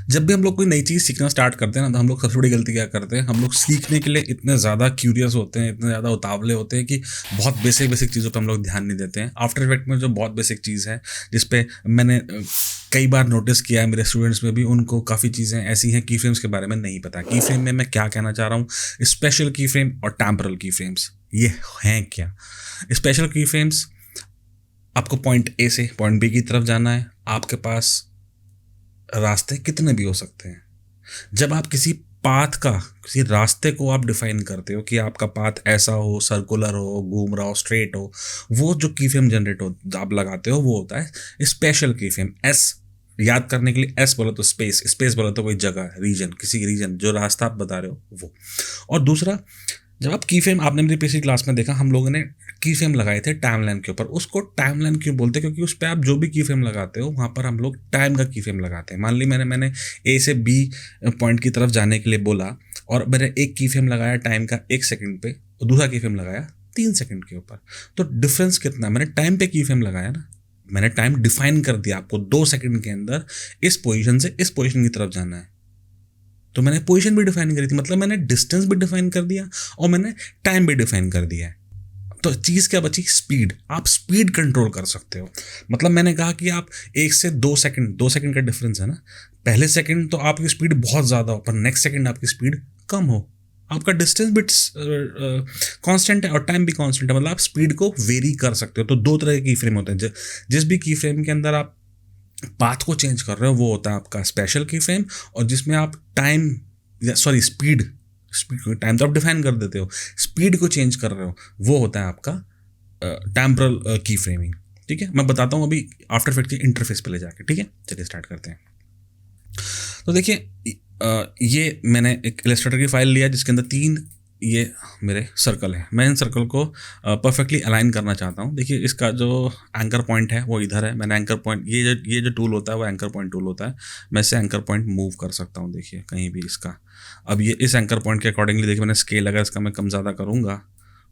जब भी हम लोग कोई नई चीज़ सीखना स्टार्ट करते हैं ना, तो हम लोग सबसे बड़ी गलती क्या करते हैं, हम लोग सीखने के लिए इतने ज़्यादा क्यूरियस होते हैं, इतने ज़्यादा उतावले होते हैं कि बहुत बेसिक बेसिक चीज़ों पे हम लोग ध्यान नहीं देते हैं। आफ्टर इफेक्ट में जो बहुत बेसिक चीज़ है, जिस पे मैंने कई बार नोटिस किया है मेरे स्टूडेंट्स में भी, उनको काफ़ी चीज़ें ऐसी हैं की फ्रेम्स के बारे में नहीं पता। की फ्रेम में मैं क्या कहना चाह रहा हूँ, स्पेशल की फ्रेम और टेम्परल की फ्रेम्स ये हैं क्या। स्पेशल की फ्रेम्स, आपको पॉइंट ए से पॉइंट बी की तरफ जाना है, आपके पास रास्ते कितने भी हो सकते हैं। जब आप किसी पाथ का, किसी रास्ते को आप डिफाइन करते हो कि आपका पाथ ऐसा हो, सर्कुलर हो, घूम रहा हो, स्ट्रेट हो, वो जो की फ्रेम जनरेट हो आप लगाते हो, वो होता है स्पेशल की फ्रेम। एस याद करने के लिए, एस बोला तो स्पेस, स्पेस बोला तो कोई जगह, रीजन, किसी रीजन जो रास्ता आप बता रहे हो वो। और दूसरा, जब आप की फ्रेम, आपने मेरी पिछली क्लास में देखा, हम लोगों ने की फ्रेम लगाए थे टाइमलाइन के ऊपर। उसको टाइमलाइन क्यों बोलते हैं? क्योंकि उस पर आप जो भी की फ्रेम लगाते हो वहाँ पर हम लोग टाइम का की फ्रेम लगाते हैं। मान ली मैंने ए से बी पॉइंट की तरफ जाने के लिए बोला, और मैंने एक की फ्रेम लगाया टाइम का 1 सेकंड पे, और दूसरा की फ्रेम लगाया 3 सेकंड के ऊपर। तो डिफरेंस कितना? मैंने टाइम पे की फ्रेम लगाया ना, मैंने टाइम डिफाइन कर दिया, आपको 2 सेकंड के अंदर इस पोजीशन से इस पोजीशन की तरफ जाना है। तो मैंने पोजीशन भी डिफाइन करी थी, मतलब मैंने डिस्टेंस भी डिफाइन कर दिया और मैंने टाइम भी डिफाइन कर दिया है। तो चीज़ क्या बची? स्पीड। आप स्पीड कंट्रोल कर सकते हो। मतलब मैंने कहा कि आप 1 से 2 सेकंड, 2 सेकंड का डिफरेंस है ना, पहले सेकंड तो आपकी स्पीड बहुत ज़्यादा हो, पर नेक्स्ट सेकंड आपकी स्पीड कम हो। आपका डिस्टेंस भी कांस्टेंट है और टाइम भी कांस्टेंट है, मतलब आप स्पीड को वेरी कर सकते हो। तो दो तरह के की फ्रेम होते हैं। जिस भी की फ्रेम के अंदर आप पाथ को चेंज कर रहे हो वो होता है आपका स्पेशल की फ्रेम, और जिसमें आप टाइम, सॉरी स्पीड, टाइम तो आप डिफाइन कर देते हो, स्पीड को चेंज कर रहे हो वो होता है आपका टेम्परल की फ्रेमिंग। ठीक है, मैं बताता हूँ अभी आफ्टर इफेक्ट के इंटरफेस पे ले जाके। ठीक है, चलिए स्टार्ट करते हैं। तो देखिए, ये मैंने एक इलस्ट्रेटर की फाइल लिया जिसके अंदर 3 ये मेरे सर्कल हैं। मैं इन सर्कल को परफेक्टली अलाइन करना चाहता हूँ। देखिए, इसका जो एंकर पॉइंट है वो इधर है। मैंने एंकर पॉइंट, ये जो टूल होता है वो एंकर पॉइंट टूल होता है। मैं इससे एंकर पॉइंट मूव कर सकता हूँ, देखिए कहीं भी इसका। अब ये इस एंकर पॉइंट के अकॉर्डिंगली, देखिए मैंने स्केल, अगर इसका मैं कम ज़्यादा करूँगा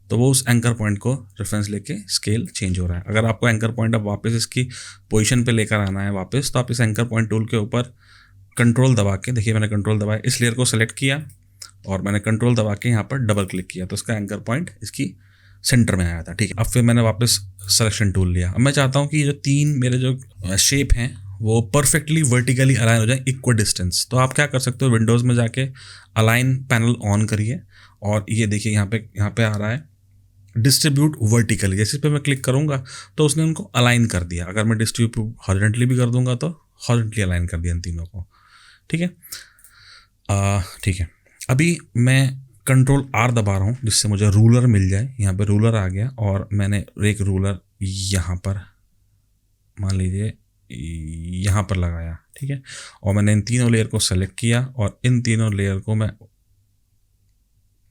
तो वो उस एंकर पॉइंट को रेफरेंस लेके स्केल चेंज हो रहा है। अगर आपको एंकर पॉइंट अब वापस इसकी पोजीशन पे लेकर आना है वापस, तो आप इस एंकर पॉइंट टूल के ऊपर कंट्रोल दबा के, देखिए मैंने कंट्रोल दबाया, इस लेयर को सेलेक्ट किया और मैंने कंट्रोल दबा के यहाँ पर डबल क्लिक किया, तो इसका एंकर पॉइंट इसकी सेंटर में आया था। ठीक है, अब फिर मैंने वापस सिलेक्शन टूल लिया। अब मैं चाहता हूँ कि ये जो 3 मेरे जो शेप हैं वो परफेक्टली वर्टिकली अलाइन हो जाए, इक्वल डिस्टेंस। तो आप क्या कर सकते हो, विंडोज़ में जाके अलाइन पैनल ऑन करिए, और ये देखिए यहाँ पे आ रहा है डिस्ट्रीब्यूट वर्टिकली। जैसे इस पर मैं क्लिक करूँगा तो उसने उनको अलाइन कर दिया। अगर मैं डिस्ट्रीब्यूट हॉरिजॉन्टली भी कर दूंगा तो हॉरिजॉन्टली अलाइन कर दिया इन तीनों को। ठीक है, ठीक है। अभी मैं कंट्रोल आर दबा रहा हूँ जिससे मुझे रूलर मिल जाए। यहाँ पे रूलर आ गया और मैंने एक रूलर यहाँ पर, मान लीजिए यहाँ पर लगाया। ठीक है, और मैंने इन तीनों लेयर को सेलेक्ट किया और इन तीनों लेयर को मैं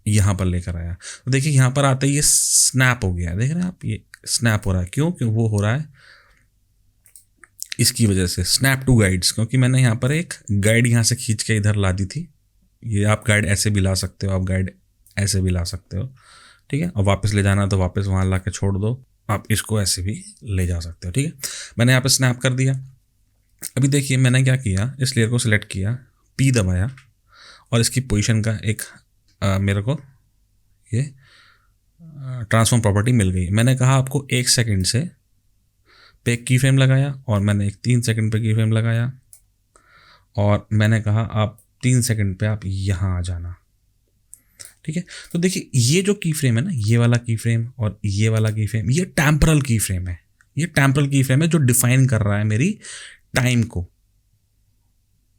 यहाँ पर लेकर आया। तो देखिए यहाँ पर आते ही ये स्नैप हो गया, देख रहे हैं आप, ये स्नैप हो रहा है। क्यों? वो हो रहा है इसकी वजह से, स्नैप टू गाइड्स, क्योंकि मैंने यहाँ पर एक गाइड यहाँ से खींच के इधर ला दी थी। ये आप गाइड ऐसे भी ला सकते हो, आप गाइड ऐसे भी ला सकते हो। ठीक है, और वापस ले जाना तो वापस वहाँ ला के छोड़ दो, आप इसको ऐसे भी ले जा सकते हो। ठीक है, मैंने यहाँ पे स्नैप कर दिया। अभी देखिए मैंने क्या किया, इस लेयर को सिलेक्ट किया, पी दबाया, और इसकी पोजीशन का एक मेरे को ये ट्रांसफॉर्म प्रॉपर्टी मिल गई। मैंने कहा आपको 1 सेकंड से पे एक की फ्रेम लगाया, और मैंने एक 3 सेकंड पे की फ्रेम लगाया, और मैंने कहा आप 3 सेकंड पे आप यहाँ आ जाना। ठीक है, तो देखिए ये जो की फ्रेम है ना, ये वाला की फ्रेम और ये वाला की फ्रेम, ये टेम्परल की फ्रेम है। ये टेम्परल की फ्रेम है जो डिफाइन कर रहा है मेरी टाइम को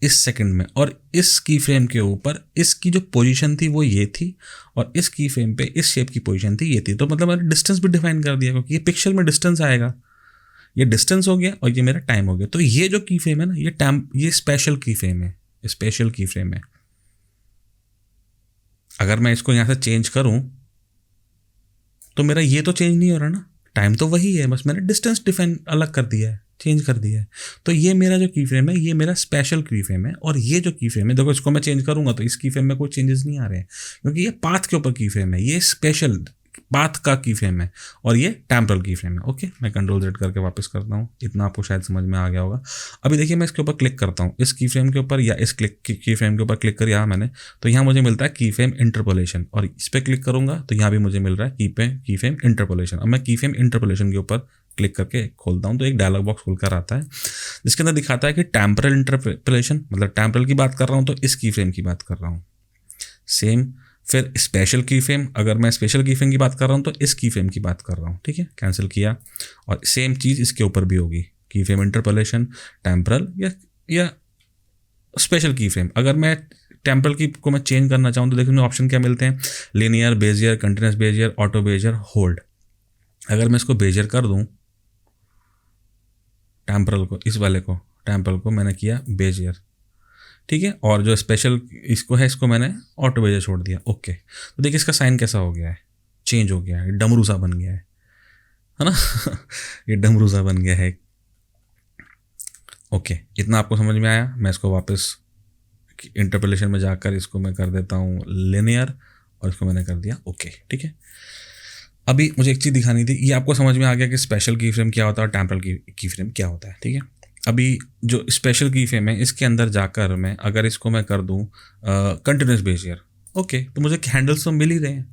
इस सेकंड में। और इस की फ्रेम के ऊपर इसकी जो पोजीशन थी वो ये थी, और इस की फ्रेम पे इस शेप की पोजीशन थी ये थी। तो मतलब मैंने डिस्टेंस भी डिफाइन कर दिया, क्योंकि ये पिक्सल में डिस्टेंस आएगा। ये डिस्टेंस हो गया और ये मेरा टाइम हो गया। तो ये जो की फ्रेम है ना, ये स्पेशल की फ्रेम है, स्पेशल की फ्रेम है। अगर मैं इसको यहाँ से चेंज करूँ तो मेरा ये तो चेंज नहीं हो रहा ना, टाइम तो वही है, बस मैंने डिस्टेंस डिफाइन अलग कर दिया है, चेंज कर दिया है। तो ये मेरा जो की फ्रेम है ये मेरा स्पेशल की फ्रेम है। और ये जो की फ्रेम है, देखो इसको मैं चेंज करूँगा तो इस की फ्रेम में कोई चेंजेस नहीं आ रहे हैं, क्योंकि ये पाथ के ऊपर की फ्रेम है, ये स्पेशल पाथ का की फ्रेम है और ये टेम्परल की फ्रेम है। ओके, मैं कंट्रोल Z करके वापस करता हूँ, इतना आपको शायद समझ में आ गया होगा। अभी देखिए मैं इसके ऊपर क्लिक करता हूँ, इस की फ्रेम के ऊपर या इस की फ्रेम के ऊपर क्लिक कर यहाँ मैंने, तो यहाँ मुझे मिलता है की फ्रेम इंटरपोलेशन, और इस पर क्लिक करूँगा तो यहाँ भी मुझे मिल रहा है की फ्रेम इंटरपोलेशन। अब मैं की फ्रेम इंटरपोलेशन के ऊपर क्लिक करके खोलता हूँ तो एक डायलॉग बॉक्स खुलकर आता है जिसके अंदर दिखाता है कि टेम्परल इंटरपोलेशन, मतलब टेम्परल की बात कर रहा हूँ तो इस की फ्रेम की बात कर रहा हूँ। सेम फिर स्पेशल की फ्रेम, अगर मैं स्पेशल की फ्रेम की बात कर रहा हूँ तो इस की फ्रेम की बात कर रहा हूँ। ठीक है, कैंसिल किया, और सेम चीज़ इसके ऊपर भी होगी, की फ्रेम इंटरपोलेशन, टेम्परल या स्पेशल की फ्रेम। अगर मैं टेम्परल की को मैं चेंज करना चाहूँ तो देखिए ऑप्शन क्या मिलते हैं, linear, Bezier, continuous Bezier, auto Bezier, hold. अगर मैं इसको बेजियर कर दूँ, टेम्परल को, इस वाले को टेम्परल को मैंने किया बेजियर, ठीक है, और जो स्पेशल इसको है इसको मैंने ऑटो बेजियर छोड़ दिया। ओके, तो देखिए इसका साइन कैसा हो गया है, चेंज हो गया है, डमरू सा बन गया है ना ये डमरू सा बन गया है। ओके, इतना आपको समझ में आया। मैं इसको वापस इंटरपोलेशन में जाकर इसको मैं कर देता हूँ लिनियर, और इसको मैंने कर दिया ओके। ठीक है, अभी मुझे एक चीज़ दिखानी थी, ये आपको समझ में आ गया कि स्पेशल की फ्रेम क्या होता है और टेम्परल की फ्रेम क्या होता है। ठीक है, अभी जो स्पेशल की फ्रेम है इसके अंदर जाकर मैं अगर इसको मैं कर दूं कंटिन्यूस बेजियर, ओके, तो मुझे हैंडल्स तो मिल ही रहे हैं।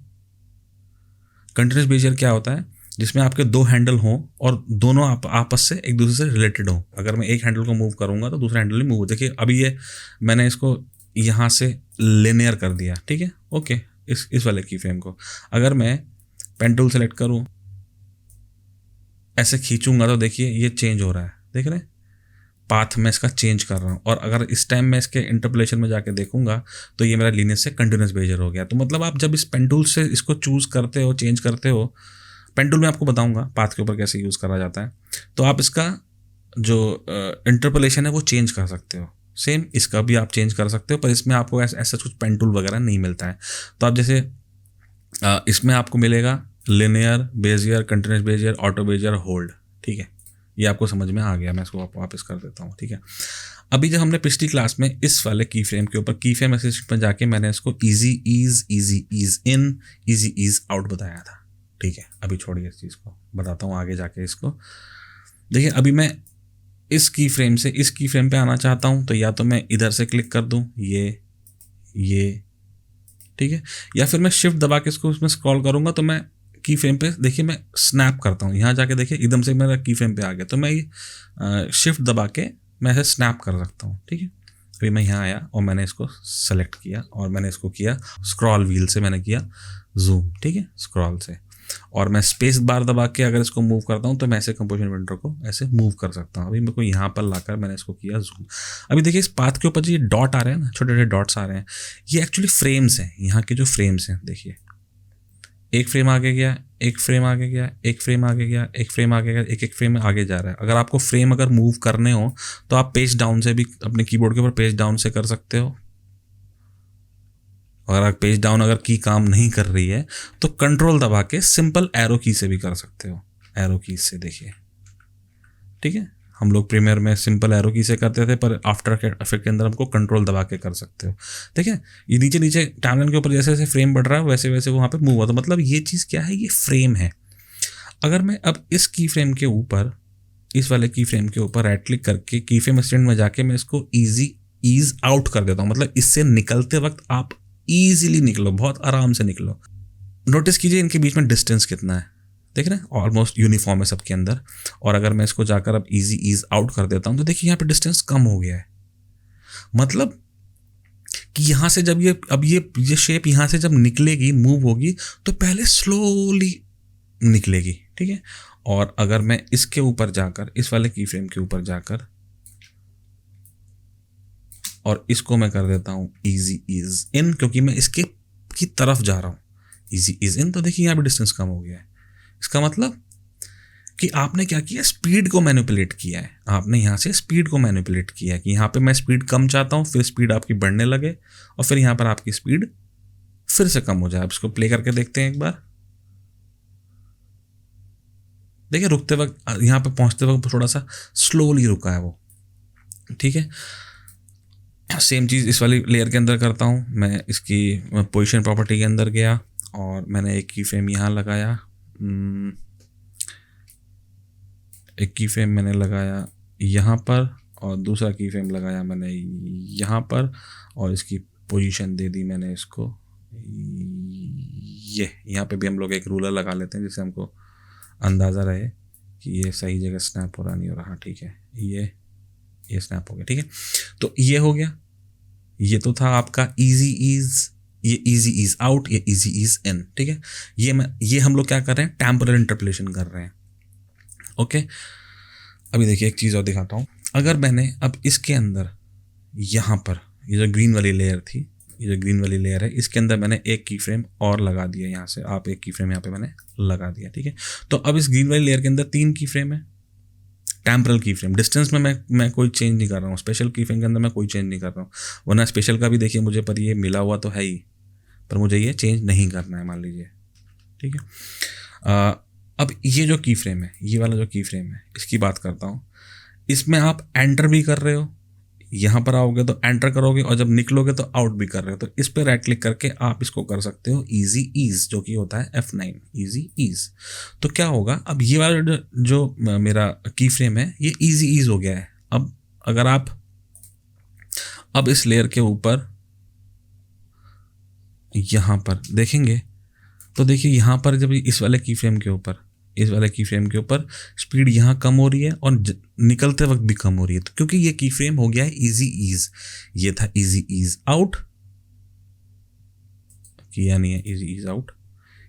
कंटिन्यूस बेजियर क्या होता है, जिसमें आपके दो हैंडल हों और दोनों आपस से एक दूसरे से रिलेटेड हों। अगर मैं एक हैंडल को मूव करूंगा तो दूसरा हैंडल भी मूव हो। देखिए अभी ये मैंने इसको यहाँ से लिनियर कर दिया, ठीक है, ओके, इस वाले की फ्रेम को अगर मैं पेन टूल सेलेक्ट करूँ, ऐसे खींचूंगा तो देखिए ये चेंज हो रहा है, देख रहे हैं, पाथ में इसका चेंज कर रहा हूँ। और अगर इस टाइम मैं इसके इंटरपोलेशन में जाके देखूंगा तो ये मेरा लीनियर से कंटिन्यूस बेजियर हो गया। तो मतलब आप जब इस पेन टूल से इसको चूज करते हो, चेंज करते हो, पेन टूल में आपको बताऊंगा पाथ के ऊपर कैसे यूज़ करा जाता है, तो आप इसका जो इंटरपोलेशन है वो चेंज कर सकते हो। सेम इसका भी आप चेंज कर सकते हो, पर इसमें आपको ऐसा कुछ पेन टूल वगैरह नहीं मिलता है। तो आप जैसे इसमें आपको मिलेगा linear, Bezier, continuous Bezier, auto Bezier, hold. ठीक है, ये आपको समझ में आ गया। मैं इसको वापस कर देता हूँ। ठीक है, अभी जब हमने पिछली क्लास में इस वाले की फ्रेम के ऊपर की फ्रेम असिस्टेंट में जाके मैंने इसको इजी ईज इन, इजी ईज आउट बताया था। ठीक है, अभी छोड़िए इस चीज़ को, बताता हूँ आगे जाके इसको। देखिए अभी मैं इस की फ्रेम से इस की फ्रेम पे आना चाहता हूँ, तो या तो मैं इधर से क्लिक कर दूँ, ये ठीक है, या फिर मैं शिफ्ट दबा के इसको उसमें स्क्रॉल करूँगा तो मैं की फ्रेम पे देखिए मैं स्नैप करता हूँ, यहाँ जाके देखिए एकदम से मेरा की फ्रेम पे आ गया। तो मैं ये शिफ्ट दबा के मैं ऐसे स्नैप कर सकता हूँ। ठीक है, अभी मैं यहाँ आया और मैंने इसको सेलेक्ट किया और मैंने इसको किया स्क्रॉल व्हील से, मैंने किया जूम। ठीक है, स्क्रॉल से, और मैं स्पेस बार दबा के अगर इसको मूव करता हूँ तो मैं ऐसे कंपोजिशन विंडो को ऐसे मूव कर सकता हूँ। अभी मेरे को यहाँ पर लाकर मैंने इसको किया जूम। अभी देखिए इस पाथ के ऊपर जो ये डॉट आ रहे हैं ना, छोटे छोटे डॉट्स आ रहे हैं, ये एक्चुअली फ्रेम्स हैं, यहाँ के जो फ्रेम्स हैं। देखिए एक फ्रेम आगे गया, एक फ्रेम आगे गया, एक फ्रेम आगे गया, एक फ्रेम आगे गया, एक एक फ्रेम आगे जा रहा है। अगर आपको फ्रेम अगर मूव करने हो तो आप पेज डाउन से भी अपने कीबोर्ड के ऊपर पेज डाउन से कर सकते हो। अगर आप पेज डाउन अगर की काम नहीं कर रही है तो कंट्रोल दबा के सिंपल एरो की से भी कर सकते हो, एरो की से। देखिए ठीक है, हम लोग प्रीमियर में सिंपल एरो की से करते थे, पर आफ्टर इफेक्ट के अंदर हमको कंट्रोल दबा के कर सकते हो। देखिए ये नीचे नीचे टाइमलाइन के ऊपर जैसे जैसे फ्रेम बढ़ रहा है वैसे वैसे वहाँ पे मूव होता है। मतलब ये चीज़ क्या है, ये फ्रेम है। अगर मैं अब इस की फ्रेम के ऊपर, इस वाले की फ्रेम के ऊपर राइट क्लिक करके की फ्रेम असिस्टेंट में जाके मैं इसको ईज आउट कर देता हूँ, मतलब इससे निकलते वक्त आप ईजिली निकलो, बहुत आराम से निकलो। नोटिस कीजिए इनके बीच में डिस्टेंस कितना है, देख रहे हैं, ऑलमोस्ट यूनिफॉर्म है सबके अंदर। और अगर मैं इसको जाकर अब ईज आउट कर देता हूँ तो देखिए यहाँ पे डिस्टेंस कम हो गया है। मतलब कि यहाँ से जब ये शेप यहाँ से जब निकलेगी, मूव होगी, तो पहले स्लोली निकलेगी। ठीक है, और अगर मैं इसके ऊपर जाकर, इस वाले की फ्रेम के ऊपर जाकर और इसको मैं कर देता हूँ इजी ईज इन, क्योंकि मैं इसके की तरफ जा रहा हूँ, इजी ईज इन, तो देखिए यहाँ पे डिस्टेंस कम हो गया है। इसका मतलब कि आपने क्या किया, स्पीड को मैनिपुलेट किया है। आपने यहाँ से स्पीड को मैनिपुलेट किया है कि यहाँ पे मैं स्पीड कम चाहता हूँ, फिर स्पीड आपकी बढ़ने लगे और फिर यहाँ पर आपकी स्पीड फिर से कम हो जाए। आप इसको प्ले करके देखते हैं एक बार। देखिए रुकते वक्त, यहाँ पे पहुँचते वक्त थोड़ा सा स्लोली रुका है वो। ठीक है, सेम चीज़ इस वाली लेयर के अंदर करता हूँ मैं। इसकी पोजीशन प्रॉपर्टी के अंदर गया और मैंने एक की फ्रेम यहाँ लगाया, एक की फ्रेम मैंने लगाया यहाँ पर, और दूसरा की फ्रेम लगाया मैंने यहाँ पर, और इसकी पोजीशन दे दी मैंने इसको ये। यहाँ पे भी हम लोग एक रूलर लगा लेते हैं जिससे हमको अंदाज़ा रहे कि ये सही जगह स्नैप हो रहा नहीं हो रहा। ठीक है, ये स्नैप हो गया। ठीक है, तो ये हो गया। ये तो था आपका इजी ईज, ये इजी ईज आउट, ये इजी ईज इन। ठीक है, ये हम लोग क्या कर रहे हैं, टेम्परल इंटरपोलेशन कर रहे हैं। ओके, अभी देखिए एक चीज़ और दिखाता हूँ। अगर मैंने अब इसके अंदर यहाँ पर ये जो ग्रीन वाली लेयर थी, ये जो ग्रीन वाली लेयर है, इसके अंदर मैंने एक की फ्रेम और लगा दिया। यहाँ से आप एक की फ्रेम यहाँ पे मैंने लगा दिया। ठीक है, तो अब इस ग्रीन वाली लेयर के अंदर 3 की फ्रेम है, टेम्परल की फ्रेम। डिस्टेंस में मैं कोई चेंज नहीं कर रहा हूँ, स्पेशल की फ्रेम के अंदर मैं कोई चेंज नहीं कर रहा हूँ, वरना स्पेशल का भी देखिए मुझे पर ये मिला हुआ तो है ही, पर मुझे ये चेंज नहीं करना है, मान लीजिए। ठीक है, अब ये जो की फ्रेम है, ये वाला जो की फ्रेम है, इसकी बात करता हूँ। इसमें आप एंटर भी कर रहे हो, यहाँ पर आओगे तो एंटर करोगे, और जब निकलोगे तो आउट भी कर रहे हो। तो इस पर राइट क्लिक करके आप इसको कर सकते हो इजी ईज, जो कि होता है F9, इजी ईज। तो क्या होगा, अब ये वाला जो मेरा की फ्रेम है ये इजी ईज हो गया है। अब अगर आप अब इस लेयर के ऊपर यहाँ पर देखेंगे तो देखिए यहाँ पर जब इस वाले की फ्रेम के ऊपर, इस वाले की फ्रेम के ऊपर स्पीड यहाँ कम हो रही है और निकलते वक्त भी कम हो रही है। तो क्योंकि ये की फ्रेम हो गया है इजी ईज, ये था इजी ईज आउट, किया नहीं है easy ease out,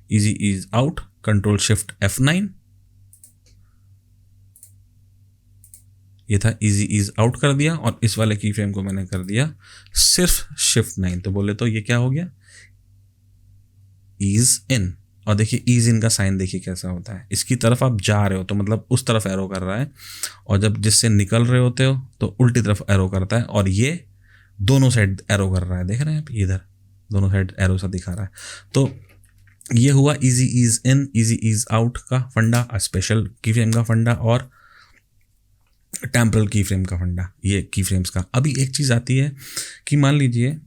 easy ease out, control shift F9, ये था इजी ईज आउट कर दिया, और इस वाले की फ्रेम को मैंने कर दिया सिर्फ शिफ्ट 9। तो बोले तो ये क्या हो गया, ईज इन। और देखिए ईज इन का साइन देखिए कैसा होता है, इसकी तरफ आप जा रहे हो तो मतलब उस तरफ एरो कर रहा है, और जब जिससे निकल रहे होते हो तो उल्टी तरफ एरो करता है, और ये दोनों साइड एरो कर रहा है, देख रहे हैं आप, इधर दोनों साइड एरो सा दिखा रहा है। तो ये हुआ इजी ईज इन, इजी ईज आउट का फंडा, स्पेशल की फ्रेम का फंडा, और टेम्परल की फ्रेम का फंडा, ये की फ्रेम्स का। अभी एक चीज़ आती है कि मान लीजिए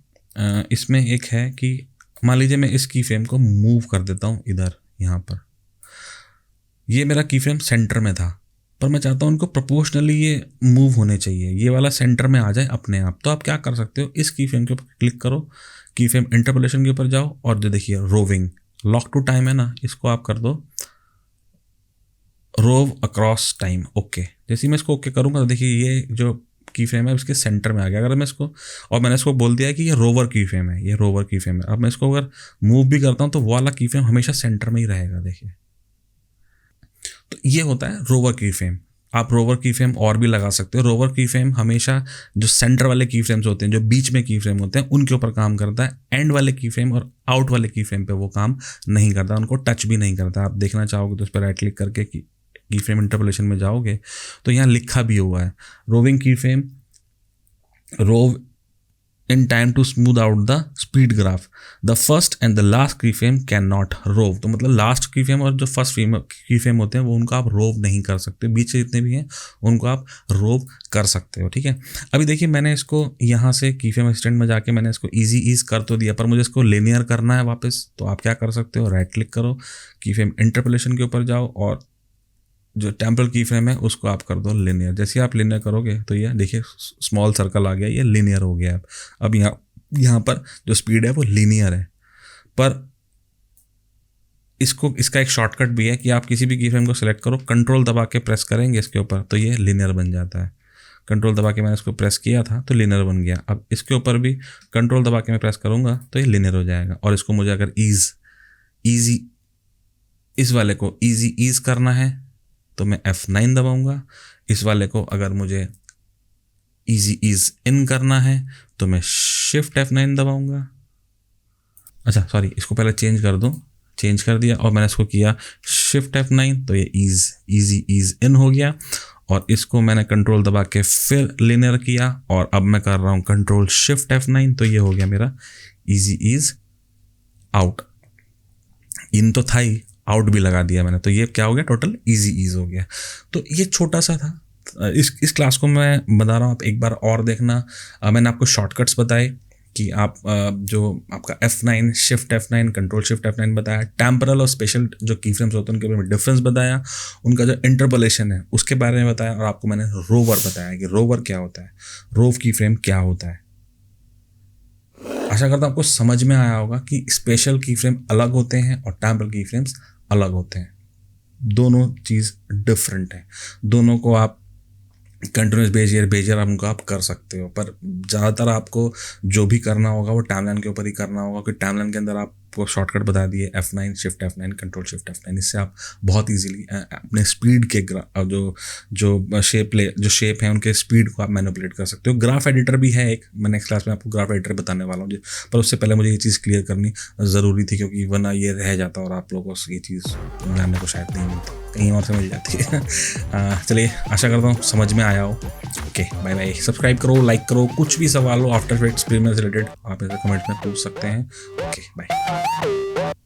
इसमें एक है कि मान लीजिए मैं इस की फ्रेम को मूव कर देता हूँ इधर, यहाँ पर ये मेरा की फ्रेम सेंटर में था, पर मैं चाहता हूँ उनको प्रोपोर्शनली ये मूव होने चाहिए, ये वाला सेंटर में आ जाए अपने आप। तो आप क्या कर सकते हो, इस की फ्रेम के ऊपर क्लिक करो, की फ्रेम इंटरपोलेशन के ऊपर जाओ, और जो देखिए रोविंग लॉक टू टाइम है ना, इसको आप कर दो रोव अक्रॉस टाइम। ओके, जैसे ही मैं इसको ओके करूँगा तो देखिए ये जो की फ्रेम है उसके सेंटर में आ गया। अगर मैं इसको, और मैंने इसको बोल दिया कि ये रोवर की फ्रेम है, ये रोवर की फ्रेम है, अब मैं इसको अगर मूव भी करता हूँ तो वो वाला की फ्रेम हमेशा सेंटर में ही रहेगा। देखिए, तो ये होता है रोवर की फ्रेम। आप रोवर की फ्रेम और भी लगा सकते हो। रोवर की फ्रेम हमेशा जो सेंटर वाले की फ्रेम्स होते हैं, जो बीच में की फ्रेम होते हैं, उनके ऊपर काम करता है। एंड वाले की फ्रेम और आउट वाले की फ्रेम पे वो काम नहीं करता, उनको टच भी नहीं करता। आप देखना चाहोगे तो उस पर राइट क्लिक करके की फ्रेम इंटरपोलेशन में जाओगे तो यहाँ लिखा भी हुआ है रोविंग की frame rove in time to smooth out the speed graph, the first and the last keyframe cannot rove। तो मतलब लास्ट कीफ्रेम और जो फर्स्ट कीफ्रेम होते हैं वो उनको आप रोव नहीं कर सकते, बीच से जितने भी हैं उनको आप रोव कर सकते हो। ठीक है, अभी देखिए मैंने इसको यहाँ से कीफ्रेम असिस्टेंट में जाके मैंने इसको इजी ईज कर तो दिया, पर मुझे इसको लिनियर करना है वापस। तो आप क्या कर सकते हो, राइट क्लिक करो, कीफ्रेम इंटरपोलेशन के ऊपर जाओ, और जो टेम्परल की फ्रेम है उसको आप कर दो लिनियर। जैसे आप लिनियर करोगे तो ये देखिए स्मॉल सर्कल आ गया, ये लिनियर हो गया। अब यहाँ पर जो स्पीड है वो लिनियर है, पर इसका एक शॉर्टकट भी है कि आप किसी भी की फ्रेम को सिलेक्ट करो, कंट्रोल दबा के प्रेस करेंगे इसके ऊपर तो ये लिनियर बन जाता है। कंट्रोल दबा के मैंने इसको प्रेस किया था तो लिनियर बन गया। अब इसके ऊपर भी कंट्रोल दबा के मैं प्रेस करूँगा तो ये लिनियर हो जाएगा। और इसको मुझे अगर ईजी इस वाले को ईजी ईज करना है तो मैं F9 दबाऊंगा। इस वाले को अगर मुझे इजी ईज इन करना है तो मैं शिफ्ट F9 दबाऊंगा। अच्छा सॉरी, इसको पहले चेंज कर दूं, चेंज कर दिया और मैंने इसको किया शिफ्ट F9 तो ये इजी ईज इन हो गया। और इसको मैंने कंट्रोल दबा के फिर लिनियर किया और अब मैं कर रहा हूँ कंट्रोल शिफ्ट F9 तो ये हो गया मेरा इजी ईज आउट। इन तो था ही, आउट भी लगा दिया मैंने, तो ये क्या हो गया, टोटल इजी ईज हो गया। तो ये छोटा सा था। इस क्लास को मैं बता रहा हूँ, आप एक बार और देखना। मैंने आपको शॉर्टकट्स बताए कि आप जो आपका F9 shift F9 control shift F9 बताया, टेम्परल और स्पेशल जो की फ्रेम्स होते हैं उनके बारे में डिफरेंस बताया, उनका जो इंटरपोलेशन है उसके बारे में बताया, और आपको मैंने रोवर बताया कि रोवर क्या होता है, रोव की फ्रेम क्या होता है। आशा करता हूँ आपको समझ में आया होगा कि स्पेशल की फ्रेम अलग होते हैं और टेम्परल की फ्रेम्स अलग होते हैं, दोनों चीज़ डिफरेंट है। दोनों को आप कंटिन्यूस बेजियर उनको आप कर सकते हो, पर ज़्यादातर आपको जो भी करना होगा वो टाइमलाइन के ऊपर ही करना होगा, क्योंकि टाइमलाइन के अंदर आपको शॉर्टकट बता दिए F9 shift F9 control shift F9। इससे आप बहुत इजीली अपने स्पीड के जो शेप है उनके स्पीड को आप मैनिपुलेट कर सकते हो। ग्राफ एडिटर भी है एक, मैं नेक्स्ट क्लास में आपको ग्राफ एडिटर बताने वाला हूँ, पर उससे पहले मुझे ये चीज़ क्लियर करनी ज़रूरी थी, क्योंकि वरना ये रह जाता और आप लोगों को ये चीज़ जानने को शायद नहीं मिलती, कहीं और से मिल जाती है। चलिए, आशा करता हूँ समझ में आया हो। Okay, bye bye. सब्सक्राइब करो, लाइक करो, कुछ भी सवाल हो आफ्टर इफेक्ट्स प्रीमियर से रिलेटेड आप इसे कमेंट्स में पूछ सकते हैं। Okay, bye.